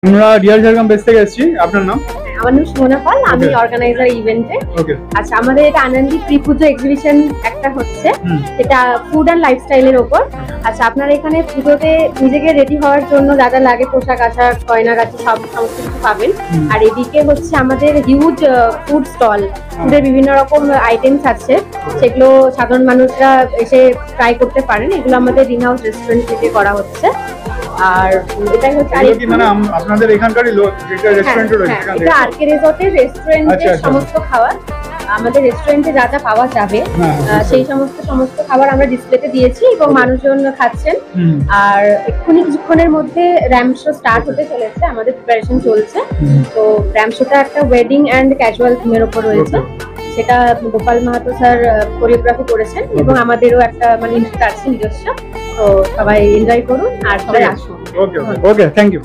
আমরা deer Jhargram base থেকে এসেছি। আপনার নাম? আমার নাম সুমনা পাল, আমি অর্গানাইজার ইভেন্টে। আচ্ছা, আমাদের এটা আনন্দী প্রি পুজো এক্সিবিশন একটা হচ্ছে, এটা ফুড অ্যান্ড লাইফস্টাইলের ওপর। আচ্ছা, আপনারা এখানে পুজোতে নিজেকে রেডি হওয়ার জন্য যা যা লাগে, পোশাক আশাক গয়নাগাটি সমস্ত কিছু পাবেন। আর এদিকে হচ্ছে আমাদের হিউজ ফুড স্টল, ফুডের বিভিন্ন রকম আইটেমস আছে, সেগুলো সাধারণ মানুষরা এসে ট্রাই করতে পারেন। এগুলো আমাদের গ্রিন হাউস রেস্টুরেন্ট থেকে করা হচ্ছে। আর এটাই হচ্ছে মানে আপনাদের এখানকারই যেটা রেস্টুরেন্ট রয়েছে, এটা আরকে রিসর্টের রেস্টুরেন্টের সমস্ত খাবার, আমাদের রেস্টুরেন্টে যা যা পাওয়া যাবে সেই সমস্ত খাবার আমরা ডিসপ্লেতে দিয়েছি এবং মানুষজন খাচ্ছেন। আর এক্ষুনি কিছুক্ষণের মধ্যে র্যাম্প শো স্টার্ট হতে চলেছে, আমাদের প্রিপারেশন চলছে। তো র্যাম্প শোটা একটা ওয়েডিং অ্যান্ড ক্যাজুয়াল থিমের ওপর রয়েছে, সেটা গোপাল মাহাতো স্যার কোরিওগ্রাফি করেছেন এবং আমাদেরও একটা মানে ইনস্ট্রাকশন নিজস্ব। তো সবাই এনজয় করুন আর সবাই আসুন। ওকে, থ্যাংক ইউ।